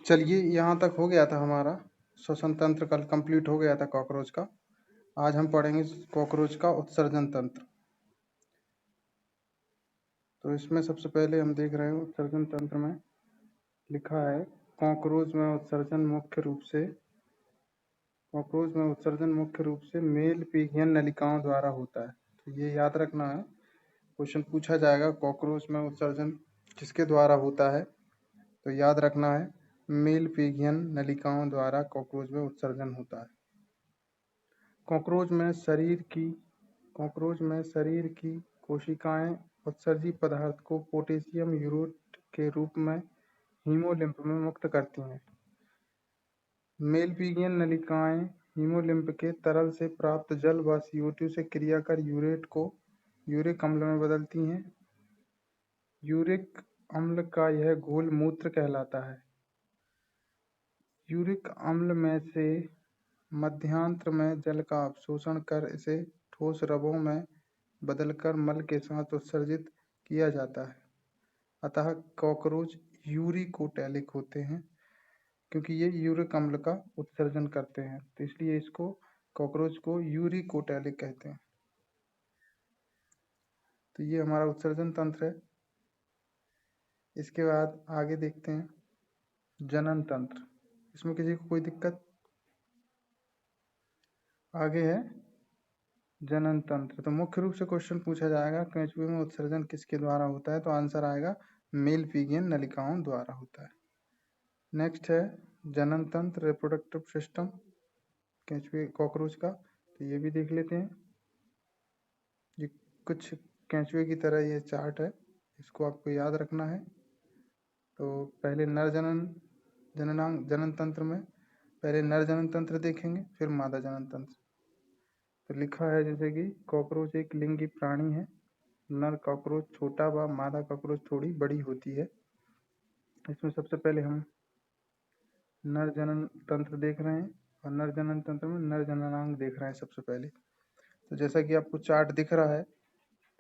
चलिए, यहाँ तक हो गया था हमारा श्वसन तंत्र, कल कंप्लीट हो गया था कॉकरोच का। आज हम पढ़ेंगे कॉकरोच का उत्सर्जन तंत्र। तो इसमें सबसे पहले हम देख रहे हैं उत्सर्जन तंत्र में लिखा है कॉकरोच में उत्सर्जन मुख्य रूप से मेल पीगियन नलिकाओं द्वारा होता है। तो ये याद रखना है, क्वेश्चन पूछा जाएगा कॉकरोच में उत्सर्जन किसके द्वारा होता है, तो याद रखना है मेल पीगियन नलिकाओं द्वारा कॉकरोच में उत्सर्जन होता है। कॉकरोच में शरीर की कोशिकाएं उत्सर्जी पदार्थ को पोटेशियम यूरेट के रूप में हीमोलिम्फ में मुक्त करती हैं। मेलपीगियन नलिकाएं हीमोलिम्फ के तरल से प्राप्त जल व CO2 से क्रिया कर यूरेट को यूरिक अम्ल में बदलती हैं। यूरिक अम्ल का यह घोल मूत्र कहलाता है। यूरिक अम्ल में से मध्यांतर में जल का अवशोषण कर इसे ठोस रबों में बदलकर मल के साथ उत्सर्जित किया जाता है। अतः कॉकरोच यूरिकोटैलिक होते हैं, क्योंकि ये यूरिक अम्ल का उत्सर्जन करते हैं, तो इसलिए इसको कॉकरोच को यूरिकोटैलिक कहते हैं। तो ये हमारा उत्सर्जन तंत्र है। इसके बाद आगे देखते हैं जनन तंत्र। इसमें किसी को कोई दिक्कत? आगे है जनन तंत्र। तो मुख्य रूप से क्वेश्चन पूछा जाएगा केंचुए में उत्सर्जन किसके द्वारा होता है, तो आंसर आएगा मेल पीगियन नलिकाओं द्वारा होता है। नेक्स्ट है जनन तंत्र, रिप्रोडक्टिव सिस्टम केंचुए कॉकरोच का। तो ये भी देख लेते हैं। ये कुछ केंचुए की तरह ये चार्ट है, इसको आपको याद रखना है। तो पहले नर जनन तंत्र में पहले नर जनन तंत्र देखेंगे, फिर मादा जनन तंत्र। तो लिखा है जैसे कि कॉकरोच एक लिंगी प्राणी है। नर कॉकरोच छोटा व मादा कॉकरोच थोड़ी बड़ी होती है। इसमें सबसे पहले हम नर जनन तंत्र देख रहे हैं, और नर जनन तंत्र में नर जननांग देख रहे हैं सबसे पहले। तो जैसा कि आपको चार्ट दिख रहा है,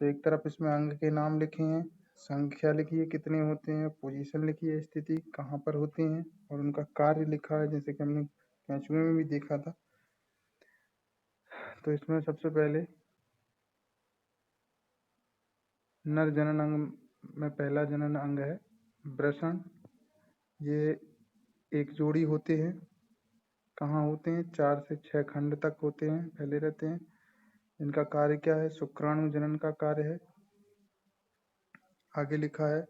तो एक तरफ इसमें अंग के नाम लिखे हैं, संख्या लिखी है कितने होते हैं, पोजीशन लिखी है, स्थिति कहाँ पर होते हैं, और उनका कार्य लिखा है, जैसे कि हमने केंचुए में भी देखा था। तो इसमें सबसे पहले नर जनन अंग में पहला जनन अंग है वृषण। ये एक जोड़ी होते हैं। कहाँ होते हैं? 4 से 6 खंड तक होते हैं, फैले रहते हैं। इनका कार्य क्या है? शुक्राणु जनन का कार्य है। आगे लिखा है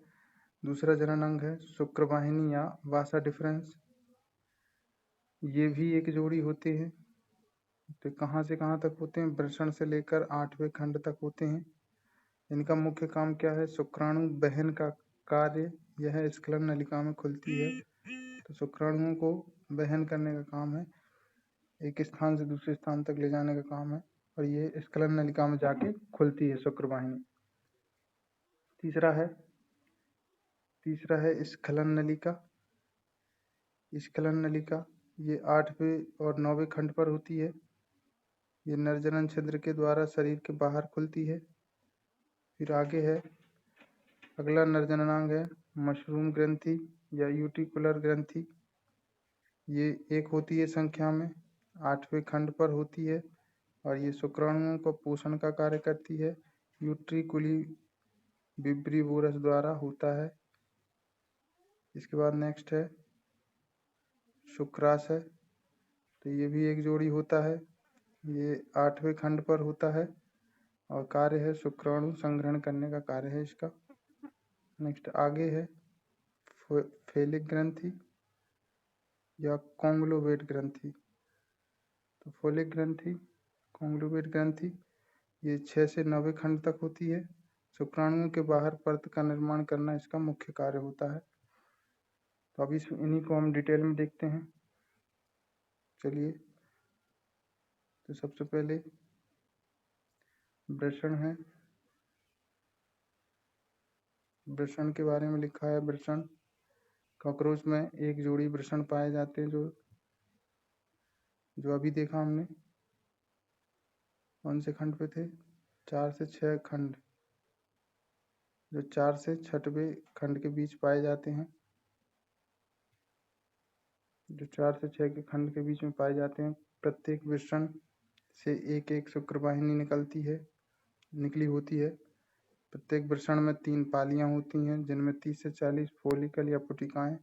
दूसरा जनन अंग है शुक्रवाहिनी या वासा डिफरेंस। ये भी एक जोड़ी होते हैं। तो कहाँ से कहाँ तक होते हैं? वृषण से लेकर 8वें खंड तक होते हैं। इनका मुख्य काम क्या है? शुक्राणु बहन का कार्य यह स्खलन नलिका में खुलती है। तो शुक्राणुओं को बहन करने का काम है, एक स्थान से दूसरे स्थान तक ले जाने का काम है, और ये स्खलन नलिका में जाके खुलती है शुक्रवाहिनी। तीसरा है स्खलन नलिका। स्खलन नलिका ये 8वें और 9वें खंड पर होती है। ये नरजनन छिद्र के द्वारा शरीर के बाहर खुलती है। फिर आगे है अगला नरजननांग है मशरूम ग्रंथि या यूटिकुलर ग्रंथि। ये एक होती है संख्या में, 8वें खंड पर होती है, और ये शुक्राणुओं को पोषण का कार्य करती है। यूट्रिकुली विब्रिवोरस द्वारा होता है। इसके बाद नेक्स्ट है शुक्राशय। तो ये भी एक जोड़ी होता है। ये 8वें खंड पर होता है, और कार्य है शुक्राणु संग्रहण करने का कार्य है इसका। नेक्स्ट आगे है फेलिक ग्रंथि या कॉन्ग्लोवेट ग्रंथि। तो फोलिक ग्रंथि, कॉन्ग्लोवेट ग्रंथि ये 6 से 9वें खंड तक होती है। शुक्राणुओं के बाहर परत का निर्माण करना इसका मुख्य कार्य होता है। तो अभी इन्हीं को हम डिटेल में देखते हैं। चलिए, तो सबसे पहले वृषण है। वृषण के बारे में लिखा है वृषण कॉकरोच में एक जोड़ी वृषण पाए जाते हैं, जो अभी देखा हमने। कौन से खंड पे थे? 4 से 6 खंड, जो 4 से 6वें खंड के बीच पाए जाते हैं। जो 4 से 6 के खंड के बीच में पाए जाते हैं। प्रत्येक वृषण से एक एक शुक्रवाहिनी निकली होती है। प्रत्येक वृषण में 3 पालियां होती हैं जिनमें 30 से 40 फोलिकल या पुटिकाएं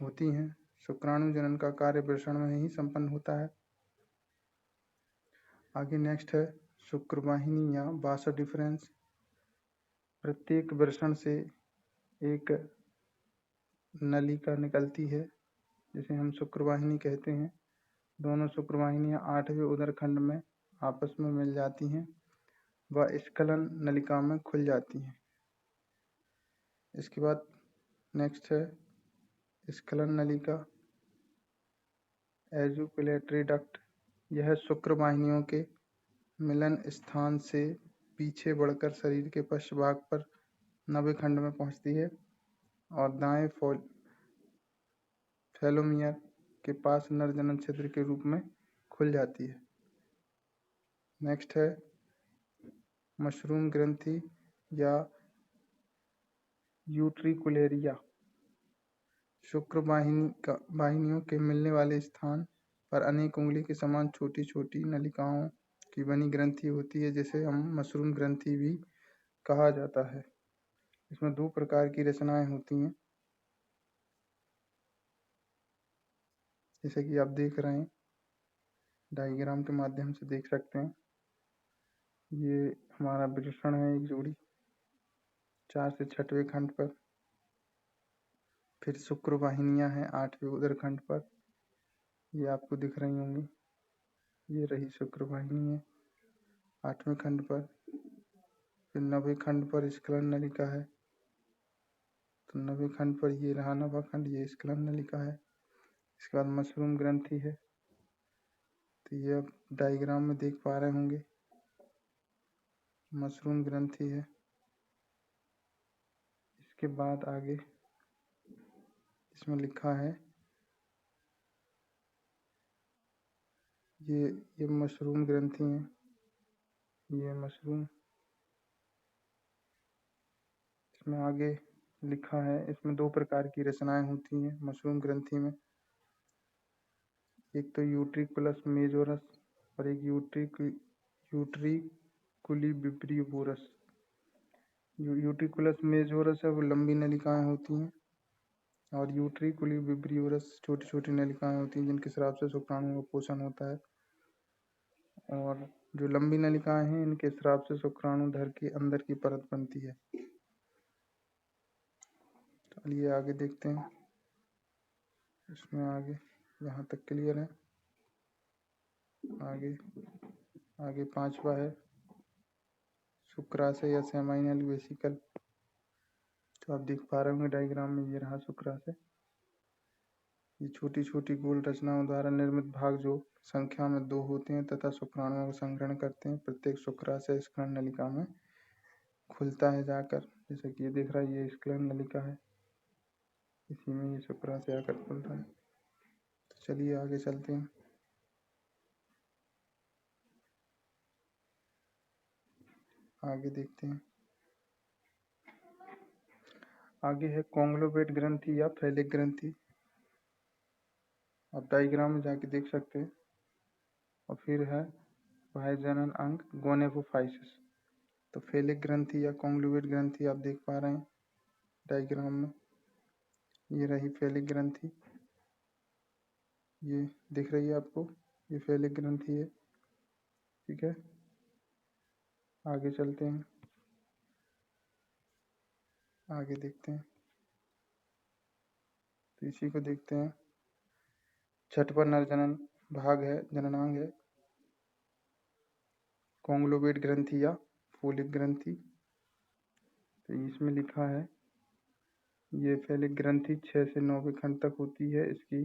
होती हैं। शुक्राणु जनन का कार्य वृषण में ही संपन्न होता है। आगे नेक्स्ट है शुक्रवाहिनी या वासा डिफरेंस। प्रत्येक वृषण से एक नलिका निकलती है जिसे हम शुक्रवाहिनी कहते हैं। दोनों शुक्रवाहिनियां 8वें उदर खंड में आपस में मिल जाती हैं व स्खलन नलिका में खुल जाती हैं। इसके बाद नेक्स्ट है स्खलन नलिका एजुकुलेटरी डक्ट। यह शुक्रवाहिनियों के मिलन स्थान से पीछे बढ़कर शरीर के पश्च भाग पर 9वें खंड में पहुंचती है और दाएं फेलोमियर के पास नर जनन छिद्र के रूप में खुल जाती है। नेक्स्ट है मशरूम ग्रंथि या यूट्रिकुलेरिया। शुक्रवाहिनियों के मिलने वाले स्थान पर अनेक उंगली के समान छोटी छोटी नलिकाओं की बनी ग्रंथि होती है जिसे हम मशरूम ग्रंथि भी कहा जाता है। इसमें 2 प्रकार की रचनाएं होती हैं जैसे कि आप देख रहे हैं, डायग्राम के माध्यम से देख सकते हैं। ये हमारा वृषण है एक जोड़ी 4 से 6वें खंड पर। फिर शुक्रवाहिनियां हैं 8वें उदर खंड पर, ये आपको दिख रही होंगी। ये रही शुक्रवाहिनी है 8वें खंड पर। फिर 9वें खंड पर स्खलन नलिका है, तो 9वें खंड पर ये रहा 9वां खंड, ये स्खलन नलिका है। इसके बाद मशरूम ग्रंथि है, तो ये आप डायग्राम में देख पा रहे होंगे, मशरूम ग्रंथि है। इसके बाद आगे इसमें लिखा है ये मशरूम ग्रंथि है, ये मशरूम। इसमें आगे लिखा है, इसमें 2 प्रकार की रचनाएं होती हैं मशरूम ग्रंथि में। एक तो यूट्रिकुलस मेजोरस और एक यूट्रिकुलिबिब्रियोरस। जो यूट्रिकुलस मेजोरस है वो लंबी नलिकाएं होती हैं और यूट्रिकुलिबिब्रियोरस छोटी छोटी नलिकाएं होती हैं जिनके स्राव से शुक्राणु का पोषण होता है। और जो लंबी नलिकाएं हैं इनके स्राव से शुक्राणु धर के अंदर की परत बनती है। चलिए आगे देखते हैं। इसमें आगे यहाँ तक क्लियर है। आगे 5वां है शुक्राशय या सेमाइनल वेसिकल। तो आप देख पा रहे होंगे डायग्राम में, ये रहा शुक्राशय। ये छोटी छोटी गोल रचनाओं द्वारा निर्मित भाग जो संख्या में 2 होते हैं तथा शुक्राणुओं का संग्रहण करते हैं। प्रत्येक शुक्राशय स्खलन नलिका में खुलता है जाकर, जैसे कि ये दिख रहा है, ये स्खलन नलिका है, इसी में ये शुक्राशय आकर खुलता है। तो चलिए आगे चलते हैं। आगे देखते हैं। आगे है कॉन्ग्लोवेट ग्रंथि या फैलिक ग्रंथि। आप डायग्राम में जाके देख सकते हैं। और फिर है बाह्यजनन अंग गोनेफोफाइसिस। तो फैलिक ग्रंथि या कॉन्ग्लोवेट ग्रंथि आप देख पा रहे हैं डायग्राम में, ये रही फैलिक ग्रंथि, ये दिख रही है आपको, ये फैलिक ग्रंथि है। ठीक है, आगे चलते हैं, आगे देखते हैं। तो इसी को देखते हैं। 6वां नर जनन भाग है, जननांग है कॉन्ग्लोवेट ग्रंथि या फैलिक ग्रंथि। तो इसमें लिखा है ये फैलिक ग्रंथि 6 से 9वें खंड तक होती है। इसकी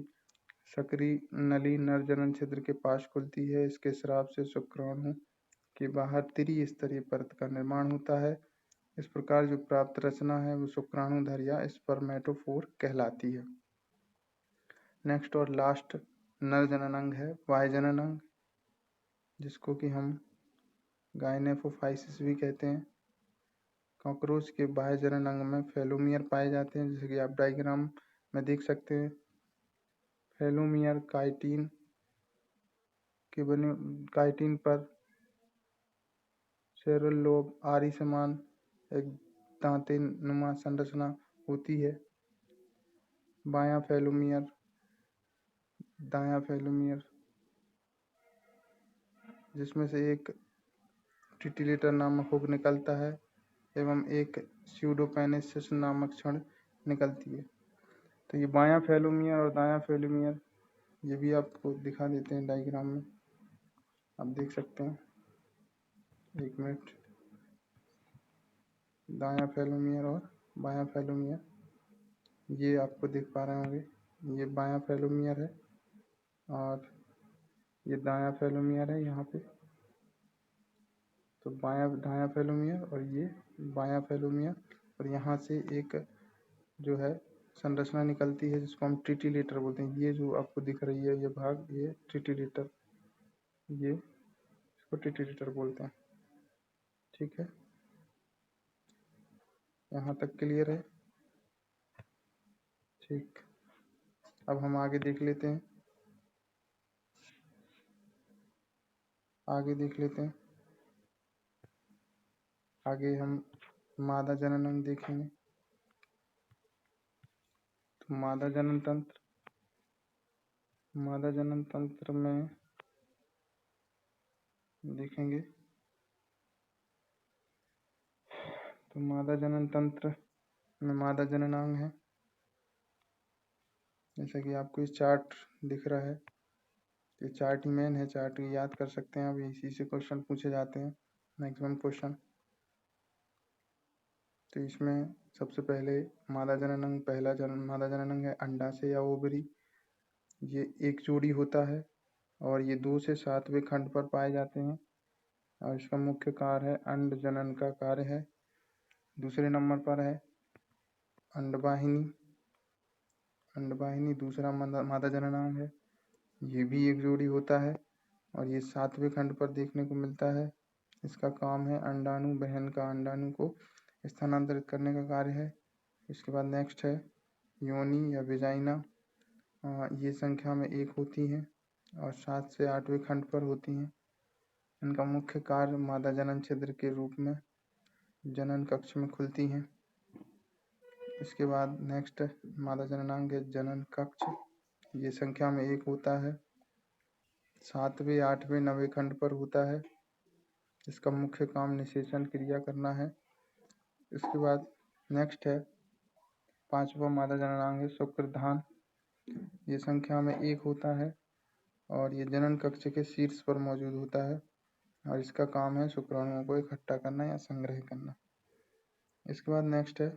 सक्रिय नली नर जनन छिद्र के पास खुलती है। इसके स्राव से शुक्राणु के बाहर त्रिस्तरीय परत का निर्माण होता है। इस प्रकार जो प्राप्त रचना है वो शुक्राणुधर या स्पर्मेटोफोर कहलाती है। नेक्स्ट और लास्ट नर जनन अंग है बाह्य जनन अंग, जिसको कि हम गायनेफोफाइसिस भी कहते हैं। कॉकरोच के बाह्य जनन अंग में फेलोमियर पाए जाते हैं, जैसे कि आप डायग्राम में देख सकते हैं। फेलोमियर काइटिन के बने काइटिन पर सेरल लोब आरी समान एक दांते नुमा संरचना होती है। बायां फेलोमियर दायां फेलोमियर जिसमें से एक टिटिलेटर नामक हुक निकलता है एवं एक स्यूडोपेनेसिस नामक छड़ निकलती है। तो ये बायां फेलोमियर और दायां फेलोमियर ये भी आपको दिखा देते हैं डायग्राम में, आप देख सकते हैं। एक मिनट, दायां फेलोमियर और बायां फेलोमियर ये आपको दिख पा रहे होंगे। ये बायां फेलोमियर है और ये दायां फेलोमियर है यहाँ पे। तो दायां फेलोमियर और ये बायां फेलोमियर और यहाँ से एक जो है संरचना निकलती है जिसको हम ट्रिटिलेटर बोलते हैं। ये जो आपको दिख रही है ये भाग, ये ट्रिटिलेटर, ये इसको ट्रिटिलेटर बोलते हैं। ठीक है, यहाँ तक क्लियर है। ठीक, अब हम आगे देख लेते हैं। आगे हम मादा जनन अंग देखेंगे। तो मादा जनन तंत्र में देखेंगे तो मादा जनन तंत्र में मादा जननांग है, जैसा कि आपको इस चार्ट दिख रहा है। ये चार्ट ही मेन है, चार्ट याद कर सकते हैं। अभी इसी से क्वेश्चन पूछे जाते हैं, मैक्सिमम क्वेश्चन। तो इसमें सबसे पहले मादा जननांग, मादा जननांग है अंडाशय या ओवरी। ये एक जोड़ी होता है और ये 2 से 7वें खंड पर पाए जाते हैं और इसका मुख्य कार्य है अंड जनन का कार्य है। दूसरे नंबर पर है अंडवाहिनी दूसरा मादा जननांग है। ये भी एक जोड़ी होता है और ये 7वें खंड पर देखने को मिलता है। इसका काम है अंडाणु बहन का अंडाणु को स्थानांतरित करने का कार्य है। इसके बाद नेक्स्ट है योनि या वेजाइना। ये संख्या में 1 होती हैं और 7 से 8वें खंड पर होती हैं। इनका मुख्य कार्य मादा जनन छिद्र के रूप में जनन कक्ष में खुलती हैं। इसके बाद नेक्स्ट मादा जननांग है जनन कक्ष। ये संख्या में 1 होता है, 7वें 8वें 9वें खंड पर होता है। इसका मुख्य काम निषेचन क्रिया करना है। इसके बाद नेक्स्ट है 5वां मादा जननांग है शुक्रधान। ये संख्या में 1 होता है और ये जनन कक्ष के शीर्ष पर मौजूद होता है और इसका काम है शुक्राणुओं को इकट्ठा करना या संग्रह करना। इसके बाद नेक्स्ट है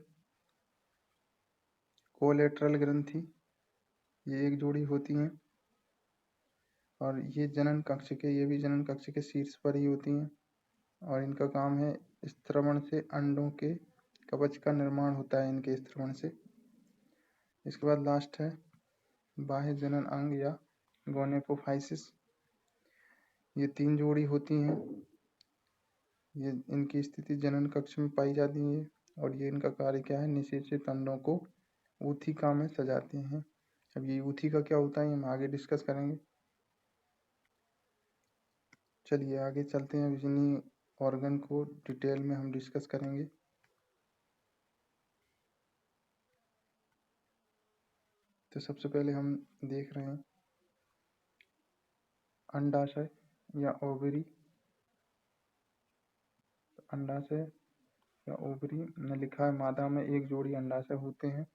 कोलेटरल ग्रंथि। ये एक जोड़ी होती हैं और ये भी जनन कक्ष के शीर्ष पर ही होती हैं और इनका काम है स्त्रवण से अंडों के कवच का निर्माण होता है इनके स्त्रवण से। इसके बाद लास्ट है बाह्य जनन अंग या गोनेपोफाइसिस। ये 3 जोड़ी होती हैं। ये इनकी स्थिति जनन कक्ष में पाई जाती है और ये इनका कार्य क्या है, निषेचित अंडों को ऊथिका में सजाते हैं। अब ये ऊथिका क्या होता है हम आगे डिस्कस करेंगे। चलिए आगे चलते हैं, इन्हीं ऑर्गन को डिटेल में हम डिस्कस करेंगे। तो सबसे पहले हम देख रहे हैं अंडाशय या ओवरी। अंडाशय या ओवरी में लिखा है मादा में 1 जोड़ी अंडाशय होते हैं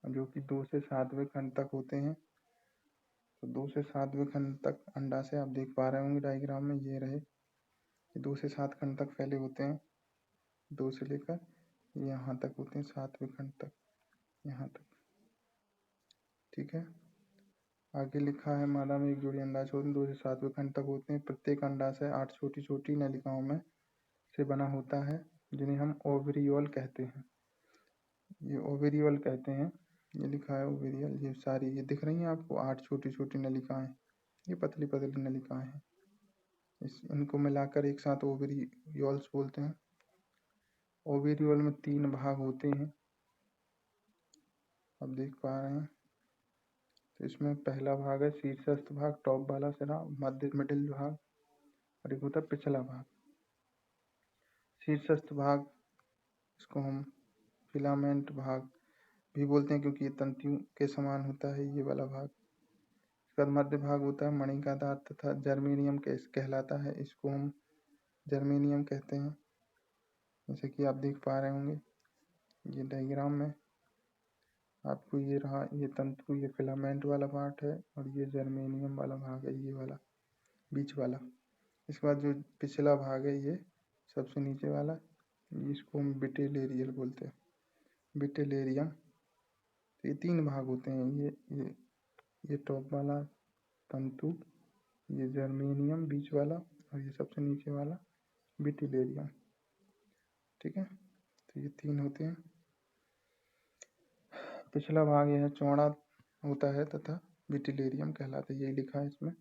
जो कि 2 से 7वें खंड तक होते हैं। तो 2 से 7वें खंड तक अंडाशय आप देख पा रहे होंगे डायग्राम में, ये रहे। 2 से 7 खंड तक फैले होते हैं, 2 से लेकर यहाँ तक होते हैं, 7वें खंड तक यहाँ तक। ठीक है, आगे लिखा है मादा में 1 जोड़ी अंडाशय होते हैं, 2 से 7वें खंड तक होते हैं। प्रत्येक अंडाशय 8 छोटी छोटी नलिकाओं में से बना होता है जिन्हें हम ओवेरियोल कहते हैं। ये ओवेरियोल कहते हैं, ये लिखा है ओवेरियल। ये सारी ये दिख रही हैं आपको 8 छोटी छोटी नलिकाएं, ये पतली पतली नलिकाएं हैं। इनको मिलाकर एक साथ ओवेरियोल्स बोलते हैं। ओवेरियोल में 3 भाग होते हैं, आप देख पा रहे हैं। तो इसमें पहला भाग है शीर्षस्थ भाग, टॉप वाला सिरा, मध्य मिडिल भाग, और एक होता है पिछला भाग। शीर्षस्थ भाग, इसको हम फिलामेंट भाग भी बोलते हैं क्योंकि ये तंतुओं के समान होता है ये वाला भाग। इसके बाद मध्य भाग होता है मणि का आधार तथा जर्मेनियम कहलाता है, इसको हम जर्मेनियम कहते हैं। जैसे कि आप देख पा रहे होंगे ये डायग्राम में आपको ये रहा, ये तंतु, ये फिलामेंट वाला पार्ट है और ये जर्मेनियम वाला भाग है, ये वाला बीच वाला। इसके बाद जो पिछला भाग है ये सबसे नीचे वाला, इसको हम बिटेलेरियल बोलते हैं, बिटेलेरियम। तो ये 3 भाग होते हैं, ये टॉप वाला तंतु, ये जर्मेनियम बीच वाला, और ये सबसे नीचे वाला बिटेलेरियम। ठीक है, तो ये 3 होते हैं। पिछला भाग यह चौड़ा होता है तथा बिटेलेरियम कहलाता है, यही लिखा है इसमें।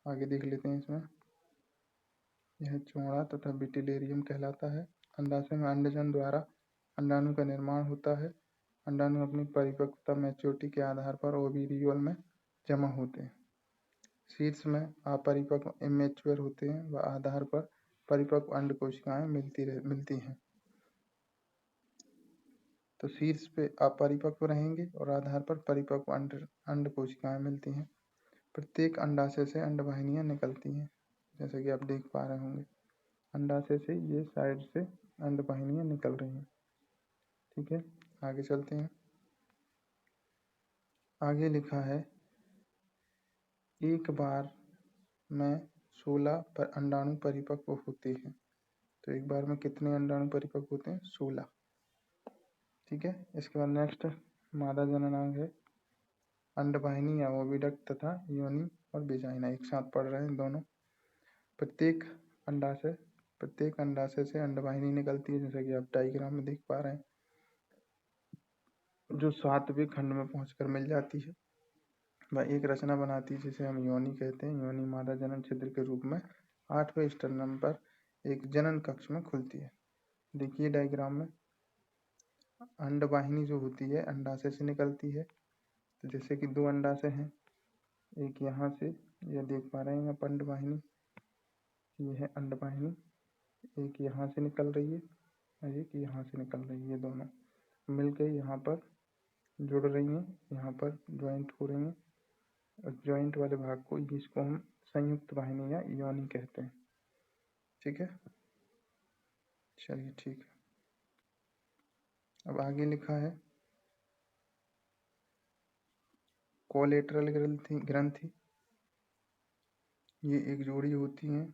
आगे देख लेते हैं इसमें, यह चौड़ा तथा बिटेलेरियम कहलाता है। अंडाशय में अंडजन द्वारा अंडाणु का निर्माण होता है। अंडाणु अपनी परिपक्वता मैच्योरिटी के आधार पर ओविरियोल में जमा होते हैं। शीर्ष में अपरिपक्व इमेच्योर होते हैं व आधार पर परिपक्व अंड कोशिकाएं मिलती हैं। तो शीर्ष पे अपरिपक्व रहेंगे और आधार पर परिपक्व अंड कोशिकाएं मिलती हैं। प्रत्येक अंडाशय से अंडवाहिनियां निकलती हैं, जैसे कि आप देख पा रहे होंगे अंडाशय से ये साइड से अंडवाहिनियां निकल रही हैं। ठीक है, आगे चलते हैं। आगे लिखा है एक बार में 16 पर अंडाणु परिपक्व होते हैं। तो एक बार में कितने अंडाणु परिपक्व होते हैं? 16। ठीक है, इसके बाद नेक्स्ट मादा जननांग है अंडवाहिनी या ओविडक्ट तथा योनि और वेजाइना, एक साथ पढ़ रहे हैं दोनों। प्रत्येक अंडाशय से अंडवाहिनी निकलती है, जैसा कि आप डायग्राम में देख पा रहे हैं, जो 7वें खंड में पहुंचकर मिल जाती है। वह एक रचना बनाती है जिसे हम योनि कहते हैं। योनि मादा जनन छिद्र के रूप में 8वें स्टर्नम पर एक जनन कक्ष में खुलती है। देखिए डायग्राम में अंडवाहिनी जो होती है अंडाशय से निकलती है। तो जैसे कि 2 अंडाशय हैं, एक यहाँ से, यह देख पा रहे हैं आप अंडवाहिनी, ये है अंडवाहिनी, एक यहाँ से निकल रही है और एक यहाँ से निकल रही है। ये दोनों मिलकर यहाँ पर जुड़ रही हैं, यहाँ पर ज्वाइंट हो रही हैं, और ज्वाइंट वाले भाग को, जिसको हम संयुक्त वाहिनी या योनि कहते हैं। ठीक है, चलिए ठीक है। अब आगे लिखा है कोलेटरल ग्रंथि। ये एक जोड़ी होती हैं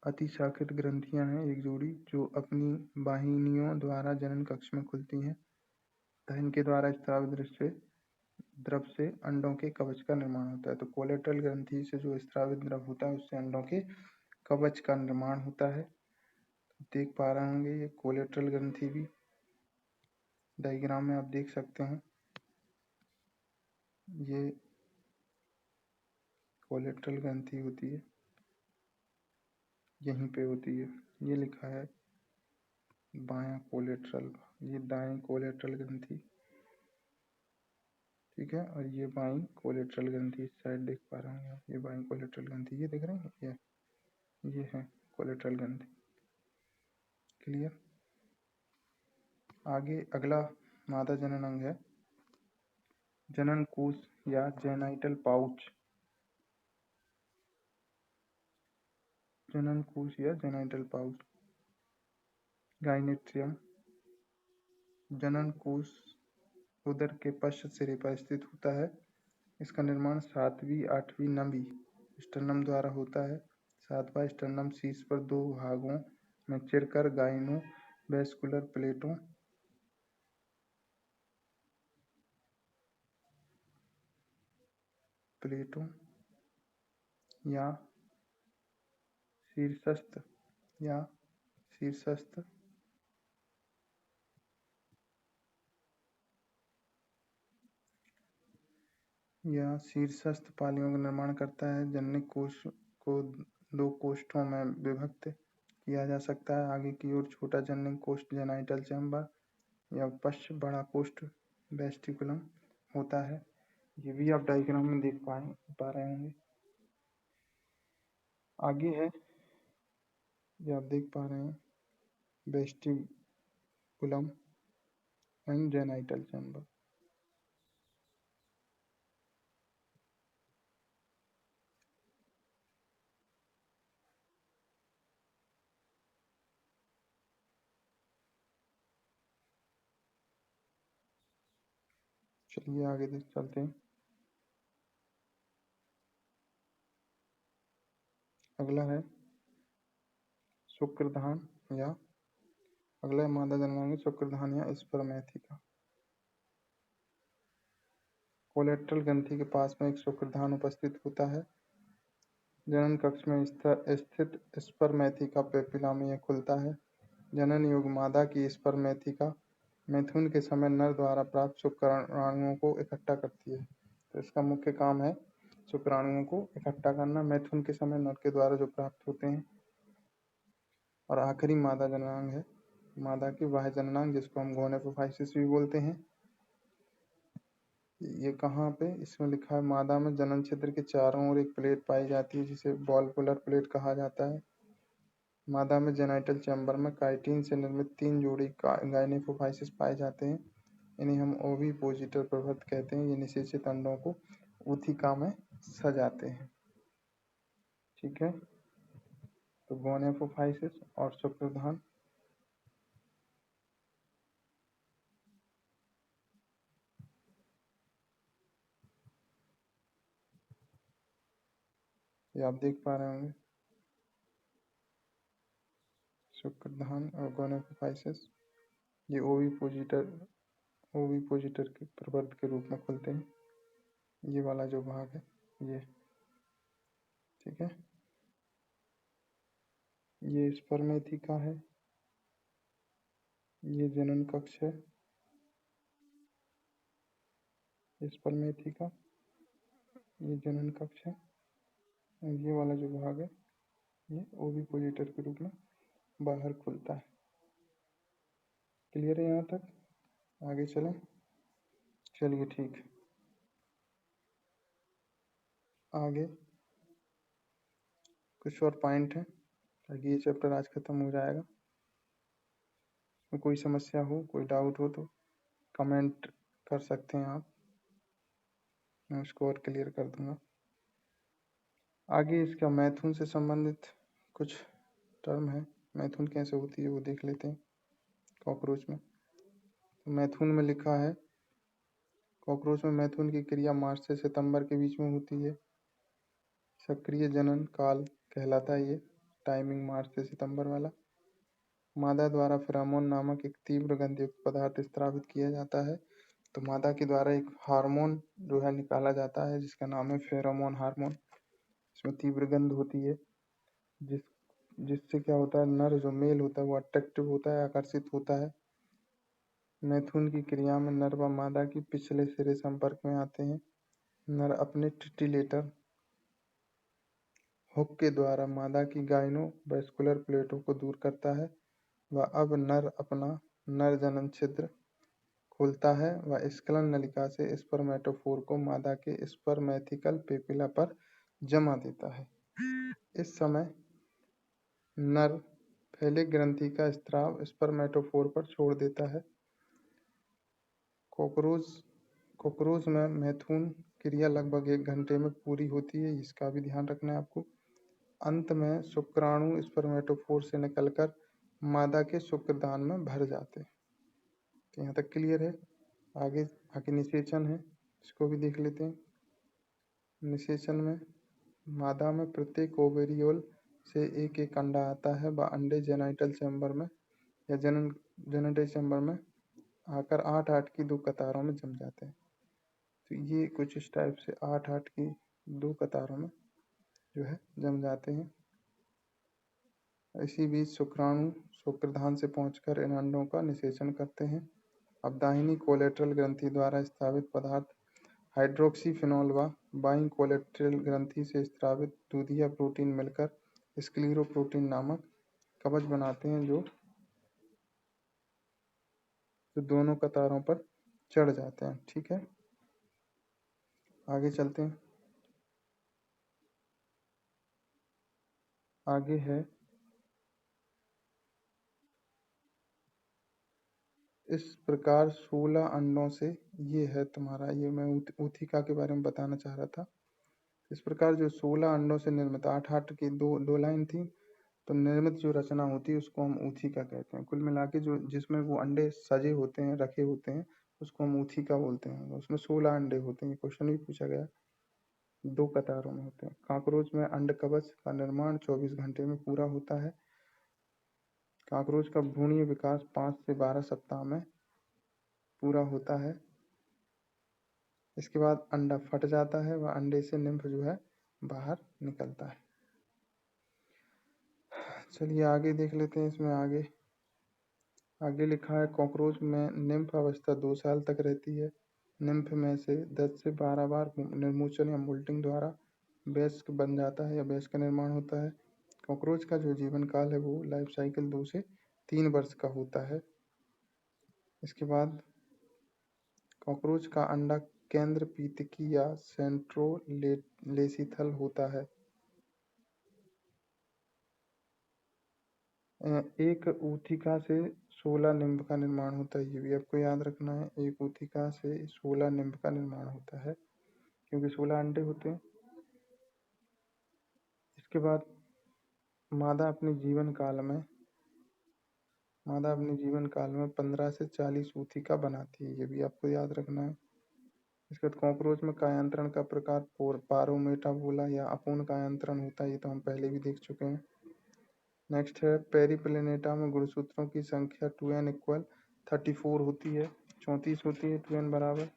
अतिशाखित ग्रंथियां हैं, एक जोड़ी, जो अपनी वाहिनियों द्वारा जनन कक्ष में खुलती हैं तथा इनके द्वारा स्रावित द्रव से अंडों के कवच का निर्माण होता है। तो कोलेटरल ग्रंथि से जो स्रावित द्रव होता है उससे अंडों के कवच का निर्माण होता है। देख पा रहे होंगे ये कोलेटरल ग्रंथि भी डायग्राम में आप देख सकते हैं, ये कोलेटरल ग्रंथि होती है, यहीं पे होती है। ये लिखा है बायां कोलेटरल, ये दाएं कोलेटरल ग्रंथि। ठीक है, और ये बाईं कोलेटरल ग्रंथि, इस साइड देख पा रहे हैं आप, ये बाईं कोलेटरल ग्रंथि, ये देख रहे हैं, ये है कोलेटरल ग्रंथि। क्लियर। आगे अगला मादा जनन अंग है जनन कोश या जेनाइटल पाउच। जनन कोश या जेनाइटल पाउच, गाइनेट्रियम। जनन कोश उदर के पश्च सिरे पर स्थित होता है। इसका निर्माण 7वीं 8वीं 9वीं स्टर्नम द्वारा होता है। 7वां स्टर्नम शीर्ष पर 2 भागों में चिरकर गाइनो वेस्कुलर प्लेटों या शीर्षस्थ पालियों का निर्माण करता है। जननिक कोश को 2 कोष्ठों में विभक्त किया जा सकता है। आगे की ओर छोटा जननिक कोष्ठ जेनाइटल चैम्बर या पश्च बड़ा कोष्ठ वेस्टिकुलम होता है। ये भी आप डायग्राम में देख पा रहे होंगे। आगे है, ये आप देख पा रहे हैं, वेस्टिकुलम एंड जेनाइटल चैम्बर। चलिए आगे चलते हैं। अगला है शुक्रधान या अगला मादा जननांग शुक्रधान या स्पर्मेथिका। कोलेट्रल ग्रंथि के पास में एक शुक्रधान उपस्थित होता है। जनन कक्ष में स्थित स्पर्मेथिका पेपिला में यह खुलता है। जनन युग मादा की स्पर्मेथिका मैथुन के समय नर द्वारा प्राप्त शुक्राणुओं को इकट्ठा करती है। तो इसका मुख्य काम है शुक्राणुओं को इकट्ठा करना मैथुन के समय नर के द्वारा जो प्राप्त होते हैं। और आखिरी मादा जननांग है, मादा की बाह्य जननांग, जिसको हम गोनेपोफाइसिस भी बोलते हैं। ये कहाँ पे, इसमें लिखा है मादा में जनन छिद्र के चारों ओर एक प्लेट पाई जाती है जिसे वॉल्वुलर प्लेट कहा जाता है। मादा में जेनाइटल चैम्बर में काइटिन से निर्मित 3 जोड़ी गाइनेपोफाइसिस पाए जाते हैं। इन्हें हम ओविपोजिटर प्रभृत कहते हैं। ये निषेचित अंडों को ऊथिका में सजाते हैं। ठीक है, तो गोनेपोफाइसिस और शुक्रधान। ये आप देख पा रहे होंगे, शुक्रधान और गोनेपोफाइसिस। ये ओविपोजिटर के प्रवर्त के रूप में खुलते हैं। ये वाला जो भाग है ये, ठीक है, ये स्पर्मेथिका है, ये जनन कक्ष है, स्पर्मेथिका, ये जनन कक्ष है, और ये वाला जो भाग है ये ओविपोजिटर के रूप में बाहर खुलता है। क्लियर है यहाँ तक? आगे चलें। चलिए ठीक, आगे कुछ और पॉइंट है ताकि ये चैप्टर आज खत्म हो जाएगा। कोई समस्या हो, कोई डाउट हो तो कमेंट कर सकते हैं आप, मैं उसको और क्लियर कर दूंगा। आगे इसका मैथुन से संबंधित कुछ टर्म है, मैथुन कैसे होती है वो देख लेते हैं। कॉकरोच में, तो मैथुन में लिखा है, कॉकरोच में मैथुन की क्रिया मार्च से सितंबर के बीच में होती है। सक्रिय जनन काल कहलाता है ये, टाइमिंग मार्च से सितंबर वाला। मादा द्वारा फेरोमोन नामक एक तीव्र गंधयुक्त पदार्थ स्रावित किया जाता है। तो मादा के द्वारा एक हार्मोन जो है निकाला जाता है जिसका नाम है फेरोमोन हार्मोन। इसमें तीव्र गंध होती है जिससे क्या होता है, नर जो मेल होता है वो अट्रैक्टिव होता है, आकर्षित होता है। मैथुन की क्रिया में नर व मादा की पिछले सिरे संपर्क में आते हैं। नर अपने टिटिलेटर हुक के द्वारा मादा की गाइनोवेस्कुलर प्लेटों को दूर करता है व अब नर अपना नर जनन छिद्र खोलता है व स्खलन नलिका से स्पर्मेटोफोर को मादा के स्पर्मेथिकल पेपिला पर जमा देता है। इस समय नर फैलिक ग्रंथि का स्राव स्पर्मेटोफोर पर छोड़ देता है। कॉकरोच में मैथुन क्रिया लगभग 1 घंटे में पूरी होती है, इसका भी ध्यान रखना है आपको। अंत में शुक्राणु स्पर्मेटोफोर से निकलकर मादा के शुक्रधान में भर जाते हैं। तो यहाँ तक क्लियर है। आगे निषेचन है, इसको भी देख लेते हैं। निषेचन में मादा में प्रत्येक ओवेरियोल से एक एक अंडा आता है व अंडे जेनाइटल चैम्बर में या जेनेटल चैम्बर में आकर 8-8 की 2 कतारों में जम जाते हैं। तो ये कुछ इस टाइप से 8-8 की 2 कतारों में जो है जम जाते हैं। इसी बीच शुक्राणु शुक्रधान से पहुंचकर इन अंडों का निषेचन करते हैं। अब दाहिनी कोलेट्रल ग्रंथि द्वारा स्रावित पदार्थ हाइड्रोक्सीफिनॉल व बाईं कोलेट्रल ग्रंथि से स्रावित दूधिया प्रोटीन मिलकर स्क्लीरोप्रोटीन नामक कवच बनाते हैं जो तो दोनों कतारों पर चढ़ जाते हैं। ठीक है, आगे चलते हैं। आगे है इस प्रकार 16 अंडों से, ये है तुम्हारा, ये मैं ऊथिका के बारे में बताना चाह रहा था। इस प्रकार जो 16 अंडों से निर्मित 8-8 की दो लाइन थी, तो निर्मित जो रचना होती है उसको हम ऊथिका कहते हैं। कुल मिला के जो जिसमें वो अंडे सजे होते हैं, रखे होते हैं, उसको हम ऊथिका बोलते हैं। उसमें 16 अंडे होते हैं। क्वेश्चन भी पूछा गया, 2 कतारों में होते हैं। कॉकरोच में अंड कवच का निर्माण 24 घंटे में पूरा होता है। कॉकरोच का भ्रूणीय विकास 5 से 12 सप्ताह में पूरा होता है। इसके बाद अंडा फट जाता है, वह अंडे से निम्फ जो है बाहर निकलता है। चलिए आगे देख लेते हैं। इसमें आगे लिखा है कॉकरोच में निम्फ अवस्था 2 साल तक रहती है। निम्फ में से 10 से 12 बार निर्मोचन या मोल्टिंग द्वारा वयस्क बन जाता है या वयस्क का निर्माण होता है। कॉकरोच का जो जीवन काल है वो लाइफ साइकिल 2 से 3 वर्ष का होता है। इसके बाद कॉकरोच का अंडा केंद्र पीतकी या सेंट्रोलेसिथल होता है। एक ऊथिका से 16 निम्ब का निर्माण होता है। ये भी आपको याद रखना है, एक ऊथिका से 16 निम्ब का निर्माण होता है, क्योंकि 16 अंडे होते हैं। इसके बाद मादा अपने जीवन काल में 15 से 40 ऊथिका बनाती है। ये भी आपको याद रखना है। इसके बाद कॉकरोच में कायांतरण का प्रकार पारोमेटाबोला या अपूर्ण कायांतरण होता है। ये तो हम पहले भी देख चुके हैं। नेक्स्ट है पेरिप्लेनेटा में गुणसूत्रों की संख्या 2n = 34 होती है, 34 होती है 2n बराबर।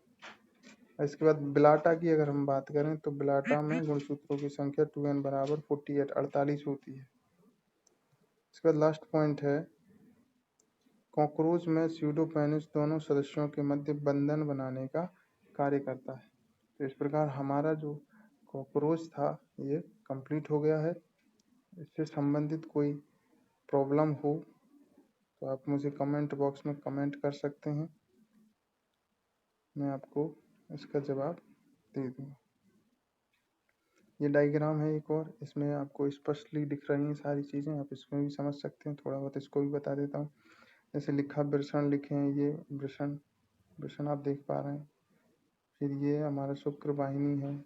इसके बाद बिलाटा की अगर हम बात करें तो बिलाटा में गुणसूत्रों की संख्या 2n बराबर 48 48 होती है। इसके बाद लास्ट पॉइंट है कॉकरोच में स्यूडोपेनिस दोनों सदस्यों के मध्य बंधन बनाने का कार्य करता है। तो इस प्रकार हमारा जो कॉकरोच था ये कंप्लीट हो गया है। इससे संबंधित कोई प्रॉब्लम हो तो आप मुझे कमेंट बॉक्स में कमेंट कर सकते हैं, मैं आपको इसका जवाब दे दूँगा। ये डायग्राम है एक और, इसमें आपको स्पष्टली दिख रही हैं सारी चीज़ें, आप इसमें भी समझ सकते हैं। थोड़ा बहुत इसको भी बता देता हूँ। जैसे लिखा वृषण लिखे हैं, ये वृषण आप देख पा रहे हैं। फिर ये हमारा शुक्र वाहिनी है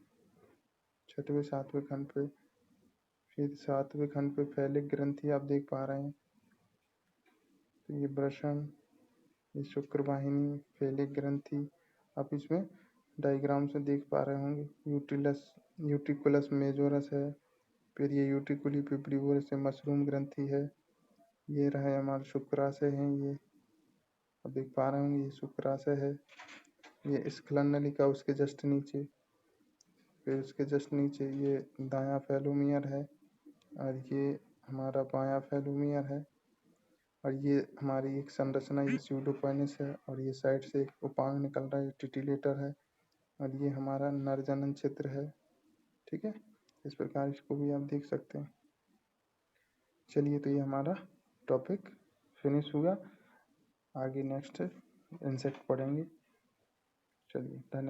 6वें 7वें खंड पे। फिर 7वें खंड पे फैलिक ग्रंथि आप देख पा रहे हैं। तो ये वृषण, ये शुक्र वाहिनी, फैलिक ग्रंथि आप इसमें डायग्राम से देख पा रहे होंगे। यूटिकुलस मेजोरस है। फिर ये यूटिकुली पिपरीवोरस से मशरूम ग्रंथि है। ये रहे हमारे शुक्राशय हैं, ये आप देख पा रहे होंगे, ये शुक्राशय है। ये स्खलन नलिका उसके जस्ट नीचे, फिर उसके जस्ट नीचे ये दायां फेलोमियर है, और ये हमारा बायां फेलोमियर है। और ये हमारी एक संरचना, ये स्यूडोपेनिस है, और ये साइड से एक उपांग निकल रहा है, टिटिलेटर है, और ये हमारा नर जनन क्षेत्र है। ठीक है, इस प्रकार इसको भी आप देख सकते हैं। चलिए, तो ये हमारा टॉपिक फिनिश हुआ। आगे नेक्स्ट इंसेक्ट पढ़ेंगे। चलिए, धन्यवाद।